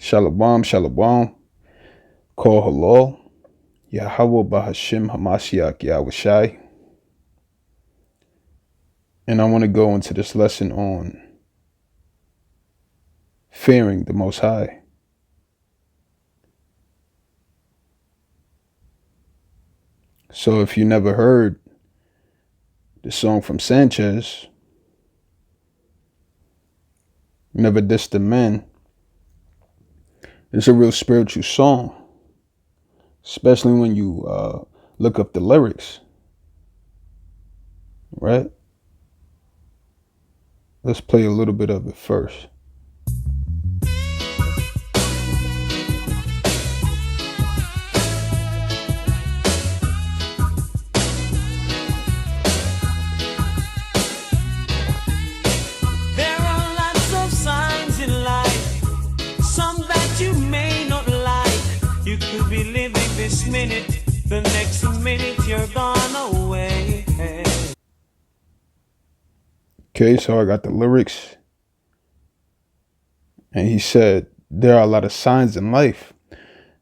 Shalom, shalom. Call halal. Yahweh Bahashim Hamashiach Yahushai. And I want to go into this lesson on fearing the Most High. So if you never heard the song from Sanchez, Never Diss the Men, it's a real spiritual song, especially when you look up the lyrics, right? Let's play a little bit of it first. There are lots of signs in life, some that you may not like. You could be living this minute, the next minute you're gone away. Okay, so I got the lyrics. And he said, there are a lot of signs in life,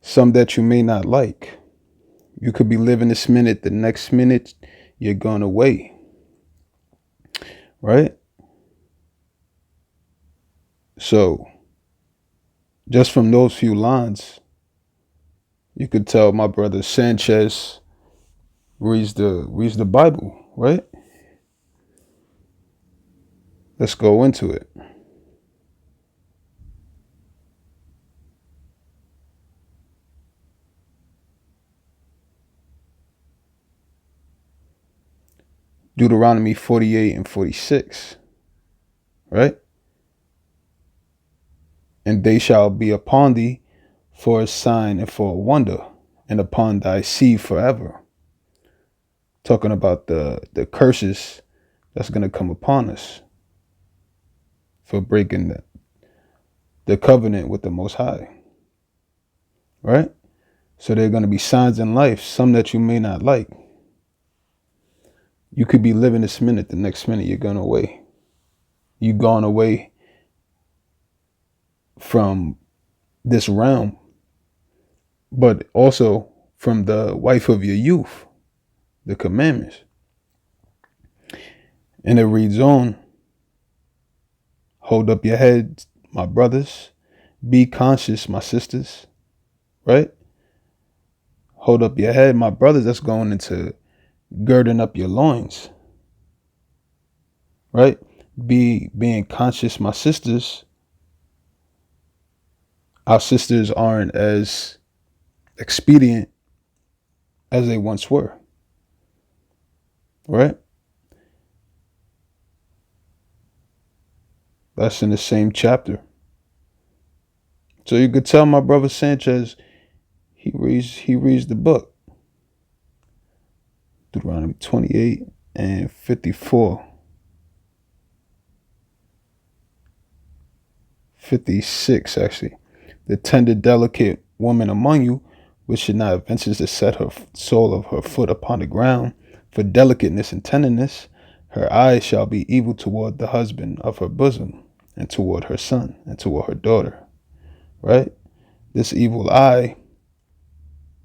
some that you may not like. You could be living this minute, the next minute you're gone away. Right? So, just from those few lines, you could tell my brother Sanchez reads the Bible, right? Let's go into it. Deuteronomy 48 and 46, right? And they shall be upon thee for a sign and for a wonder, and upon thy seed forever. Talking about the curses that's going to come upon us for breaking the covenant with the Most High, right? So there are going to be signs in life, some that you may not like. You could be living this minute, the next minute you're gone away. You've gone away from this realm, but also from the wife of your youth, the commandments. And it reads on, hold up your heads, my brothers. Be conscious, my sisters, right? Hold up your head, my brothers. That's going into girding up your loins, right? Being conscious, my sisters. Our sisters aren't as expedient as they once were, right? That's in the same chapter. So you could tell my brother Sanchez, he reads the book. Deuteronomy 28 and 54. 56, actually. The tender, delicate woman among you, which should not venture to set her sole of her foot upon the ground, for delicateness and tenderness, her eyes shall be evil toward the husband of her bosom, and toward her son, and toward her daughter. Right? This evil eye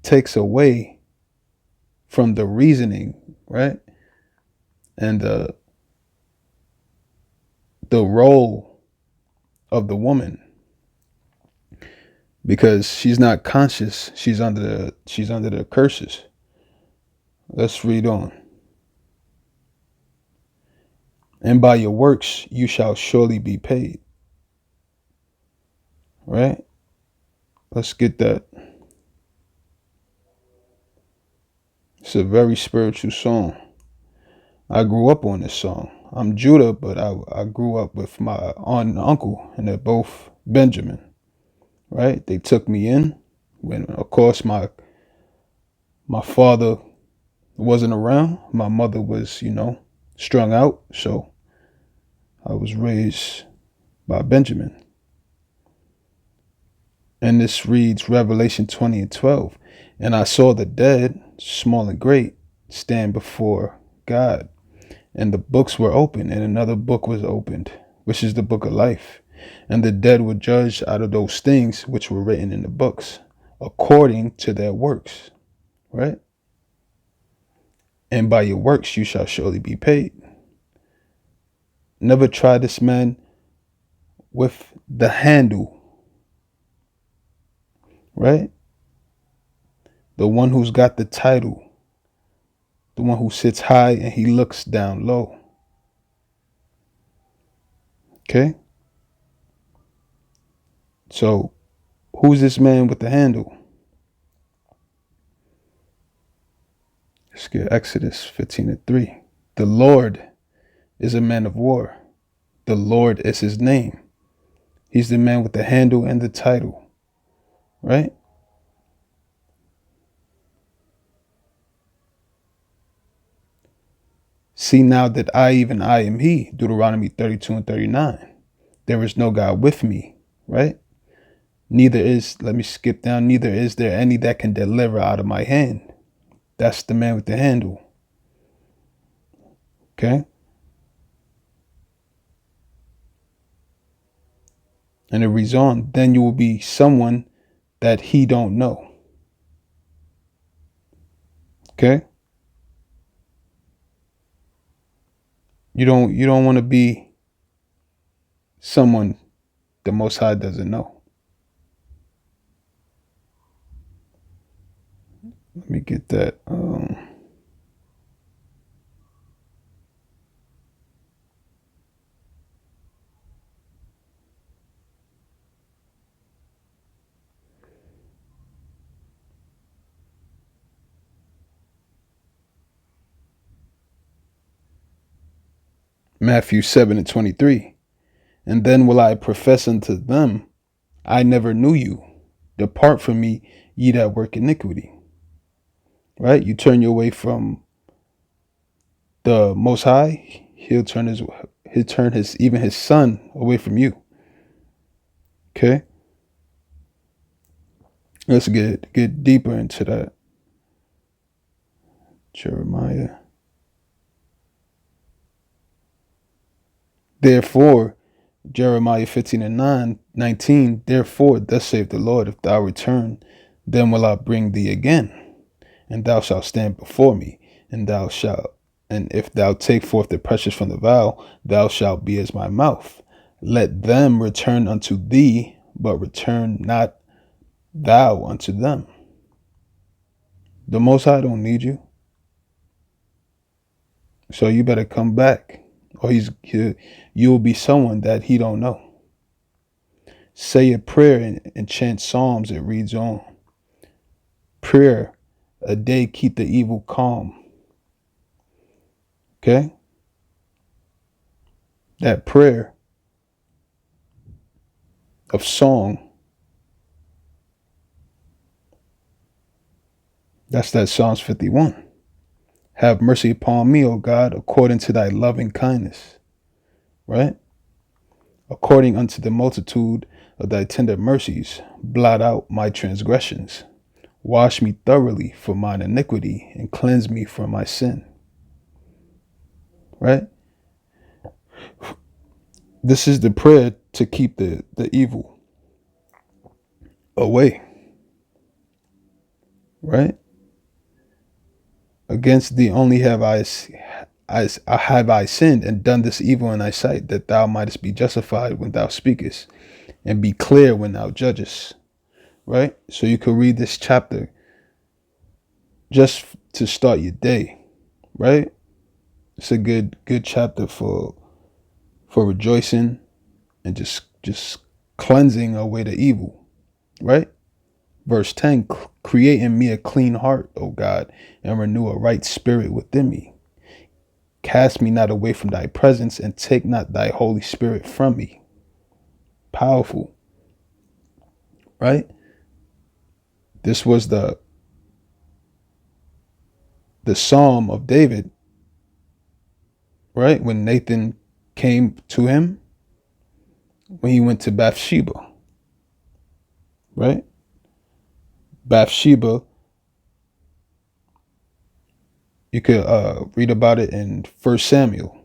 takes away from the reasoning, right? And the role of the woman, because she's not conscious, she's under the curses. Let's read on. And by your works you shall surely be paid. Right? Let's get that. It's a very spiritual song. I grew up on this song. I'm Judah, but I grew up with my aunt and uncle, and they're both Benjamin. Right? They took me in when, of course, my father wasn't around. My mother was, strung out. So I was raised by Benjamin. And this reads Revelation 20 and 12. And I saw the dead, small and great, stand before God. And the books were opened, and another book was opened, which is the book of life. And the dead were judged out of those things which were written in the books, according to their works, right? And by your works you shall surely be paid. Never try this man with the handle, right? The one who's got the title, the one who sits high and he looks down low. Okay? So, who's this man with the handle? Let's get Exodus 15:3. The Lord is a man of war. The Lord is his name. He's the man with the handle and the title, right? See now that even I am he, Deuteronomy 32:39. There is no God with me, right? Neither is, let me skip down, neither is there any that can deliver out of my hand. That's the man with the handle. Okay? And it reads on, then you will be someone that he don't know. Okay? You don't want to be someone the Most High doesn't know. Let me get that. Matthew 7:23. And then will I profess unto them, I never knew you. Depart from me, ye that work iniquity. Right? You turn your way from the Most High, he'll turn his even his son away from you. Okay? Let's get deeper into that. Jeremiah. Therefore, Jeremiah 15:19, therefore, thus saith the Lord, if thou return, then will I bring thee again, and thou shalt stand before me, and if thou take forth the precious from the vial, thou shalt be as my mouth. Let them return unto thee, but return not thou unto them. The Most High don't need you, so you better come back, or you will be someone that he don't know. Say a prayer and chant psalms. It reads on. Prayer a day keep the evil calm. Okay? That prayer of song, that's that Psalms 51. Have mercy upon me, O God, according to thy loving kindness. Right? According unto the multitude of thy tender mercies, blot out my transgressions. Wash me thoroughly from mine iniquity and cleanse me from my sin. Right? This is the prayer to keep the evil away. Right? Against thee only have I sinned and done this evil in thy sight, that thou mightest be justified when thou speakest, and be clear when thou judgest. Right? So you could read this chapter just to start your day. Right? It's a good chapter for rejoicing and just cleansing away the evil. Right? Verse 10, create in me a clean heart, O God, and renew a right spirit within me. Cast me not away from thy presence, and take not thy Holy Spirit from me. Powerful. Right? This was the Psalm of David, right? When Nathan came to him, when he went to Bathsheba, right? Bathsheba, you could read about it in 1 Samuel.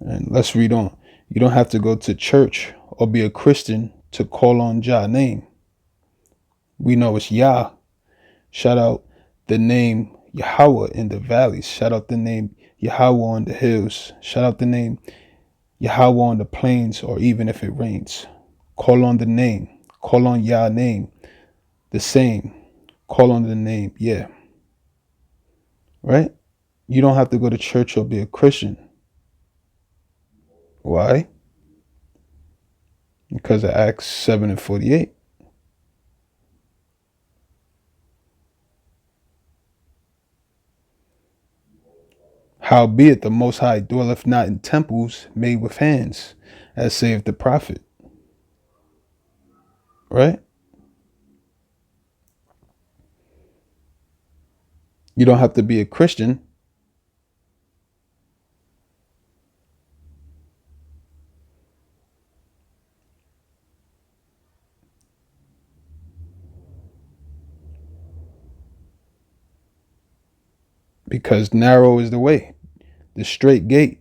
And let's read on. You don't have to go to church or be a Christian to call on Jah name. We know it's Yah. Shout out the name Yahweh in the valleys. Shout out the name Yahweh on the hills. Shout out the name Yahweh on the plains, or even if it rains. Call on the name. Call on Yah name. The same. Call on the name. Yeah. Right? You don't have to go to church or be a Christian. Why? Because of Acts 7 and 48. Howbeit the Most High dwelleth not in temples made with hands, as saith the prophet. Right? You don't have to be a Christian. Because narrow is the way, the straight gate.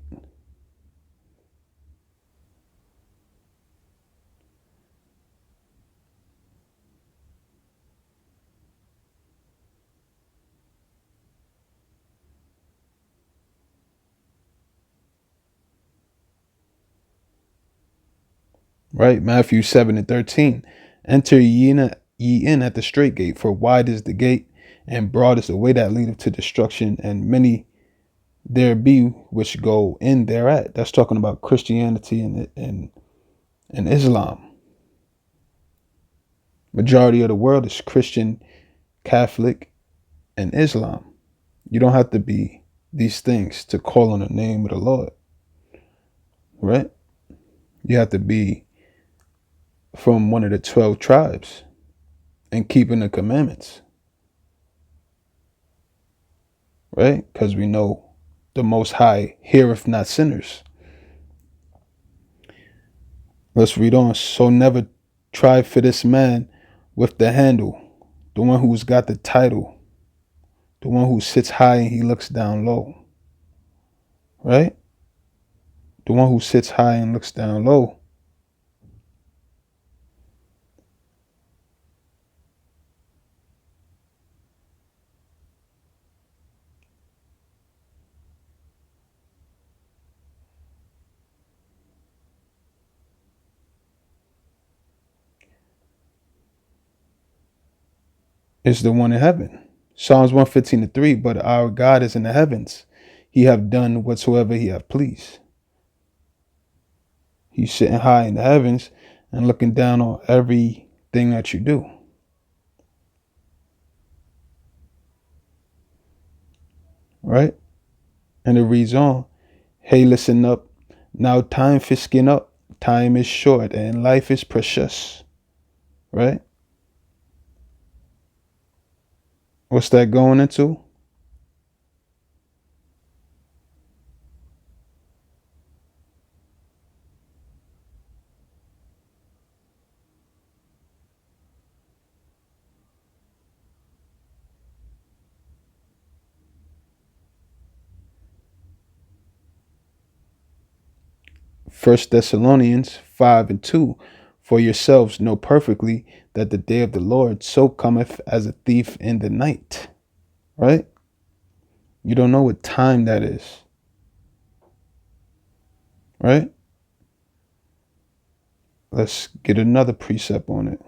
Right? Matthew 7 and 13. Enter ye in at the straight gate, for wide is the gate, and broad is the way that leadeth to destruction, and many there be which go in thereat. That's talking about Christianity and Islam. Majority of the world is Christian, Catholic, and Islam. You don't have to be these things to call on the name of the Lord. Right? You have to be from one of the 12 tribes and keeping the commandments. Right? Because we know the Most High heareth not sinners. Let's read on. So never try for this man with the handle, the one who's got the title, the one who sits high and he looks down low. Right? The one who sits high and looks down low. Is the one in heaven. Psalms 115:3. But our God is in the heavens. He have done whatsoever he have pleased. He's sitting high in the heavens and looking down on everything that you do. Right? And it reads on. Hey, listen up. Now time for skin up. Time is short and life is precious. Right? What's that going into? First Thessalonians 5 and 2. For yourselves know perfectly that the day of the Lord so cometh as a thief in the night. Right? You don't know what time that is. Right? Let's get another precept on it.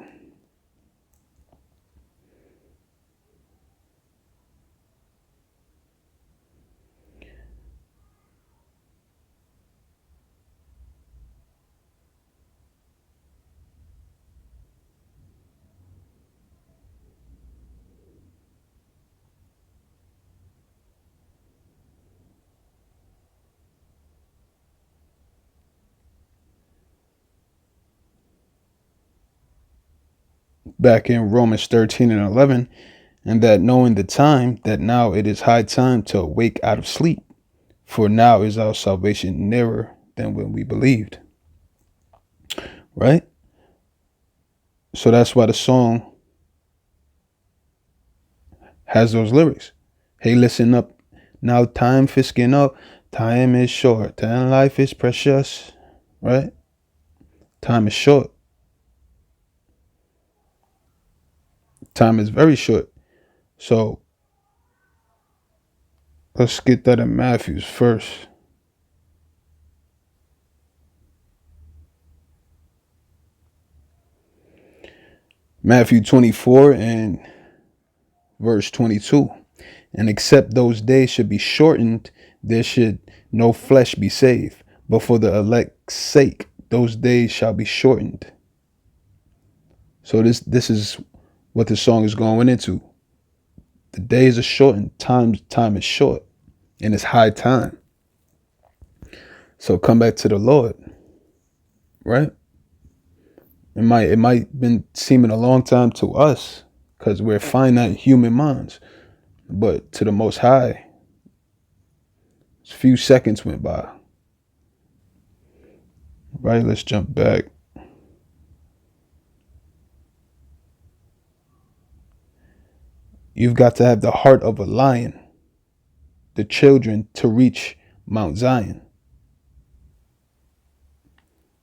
Back in Romans 13 and 11, and that knowing the time, that now it is high time to awake out of sleep, for now is our salvation nearer than when we believed. Right? So that's why the song has those lyrics. Hey, listen up. Now time for skin up. Time is short and life is precious, right? Time is short. Time is very short. So let's get that in Matthew's first. Matthew 24 and verse 22. And except those days should be shortened, there should no flesh be saved. But for the elect's sake, those days shall be shortened. So this is what the song is going into. The days are shortened, time is short, and it's high time. So come back to the Lord, right? It might been seeming a long time to us because we're finite human minds, but to the Most High, a few seconds went by. Right? Let's jump back. You've got to have the heart of a lion, the children, to reach Mount Zion.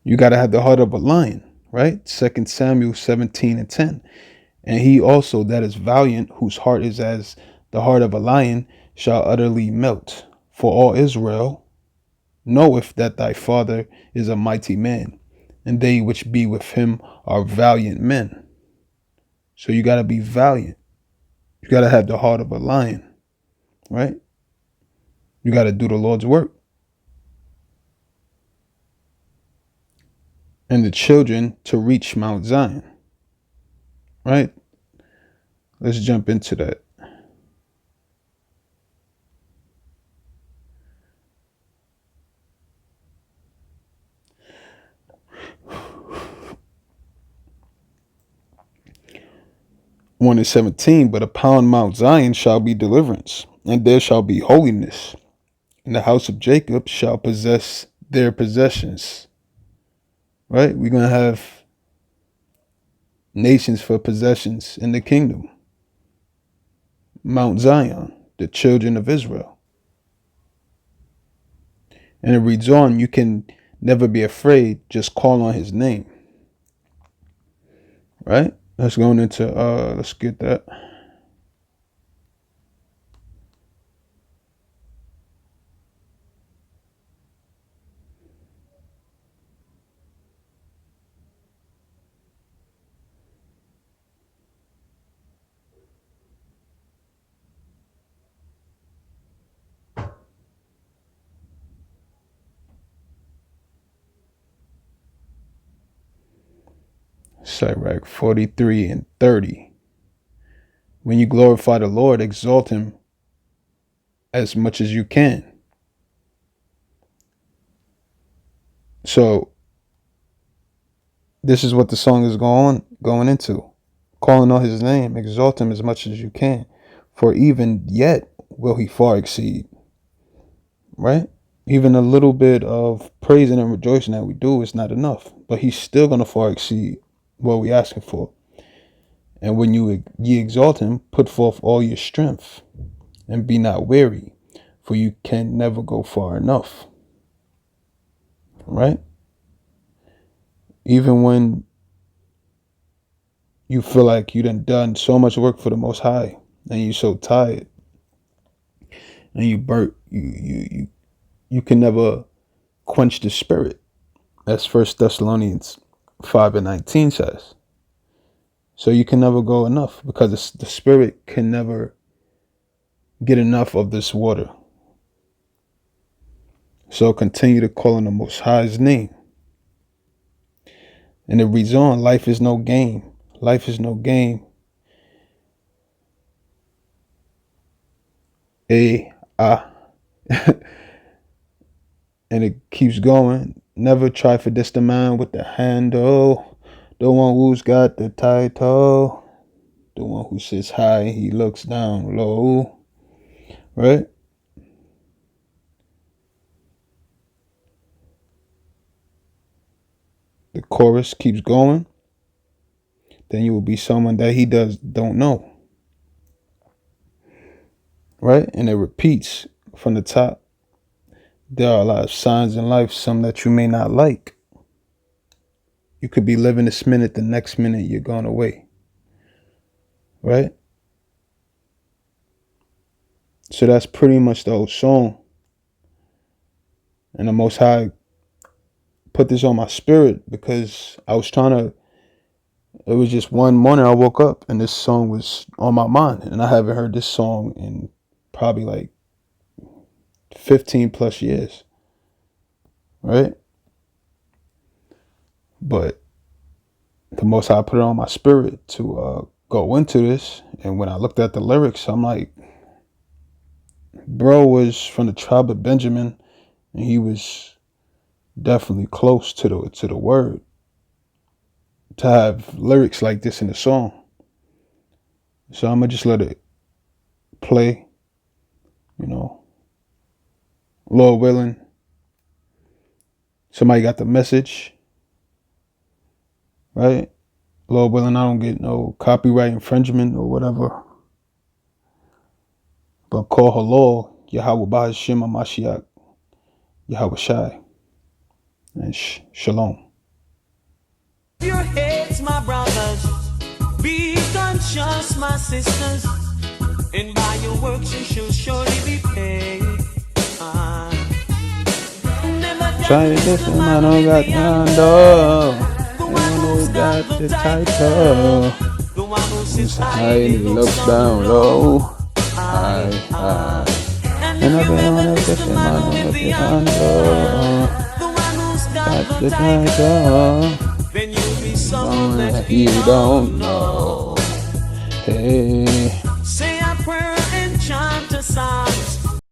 You got to have the heart of a lion, right? 2 Samuel 17 and 10. And he also that is valiant, whose heart is as the heart of a lion, shall utterly melt. For all Israel knoweth that thy father is a mighty man, and they which be with him are valiant men. So you got to be valiant. You got to have the heart of a lion, right? You got to do the Lord's work. And the children to reach Mount Zion, right? Let's jump into that. One and 17, but upon Mount Zion shall be deliverance, and there shall be holiness, and the house of Jacob shall possess their possessions. Right? We're going to have nations for possessions in the kingdom. Mount Zion, the children of Israel. And it reads on, you can never be afraid, just call on his name. Right? Let's go into, let's get that. Sirach 43 and 30. When you glorify the Lord, exalt him as much as you can. So this is what the song is going into. Calling on his name, exalt him as much as you can. For even yet will he far exceed. Right? Even a little bit of praising and rejoicing that we do is not enough. But he's still going to far exceed what we asking for. And when ye exalt him, put forth all your strength, and be not weary, for you can never go far enough. Right? Even when you feel like you done so much work for the Most High, and you're so tired, and you burnt, you can never quench the spirit, as 1 Thessalonians 5 and 19 says. So you can never go enough, because the spirit can never get enough of this water. So continue to call on the Most High's name. And it reads on, life is no game. Life is no game. And it keeps going. Never try for this the man with the handle. The one who's got the title. The one who sits high, he looks down low. Right? The chorus keeps going. Then you will be someone that he don't know. Right? And it repeats from the top. There are a lot of signs in life, some that you may not like. You could be living this minute, the next minute you're gone away. Right? So that's pretty much the whole song. And the Most High put this on my spirit because I was trying to. It was just one morning I woke up and this song was on my mind. And I haven't heard this song in probably like 15 plus years. Right? But the Most High put it on my spirit to go into this. And when I looked at the lyrics, I'm like, bro was from the tribe of Benjamin, and he was definitely close to the word to have lyrics like this in the song. So I'm gonna just let it play, you know. Lord willing, somebody got the message, right? Lord willing, I don't get no copyright infringement or whatever. But call halal, Yahweh Ba'ashim Mashiach, Yahweh Shai, and Shalom. Your heads, my brothers, be conscious, my sisters, and by your works you shall surely be paid. Trying to get them, I don't got the handle. And who got the title? Who's high and he looks down low. I. And I've been on a fishing man on the handle. Got the title. Then you'll be someone that You don't know. Hey. say a prayer and chant a psalm.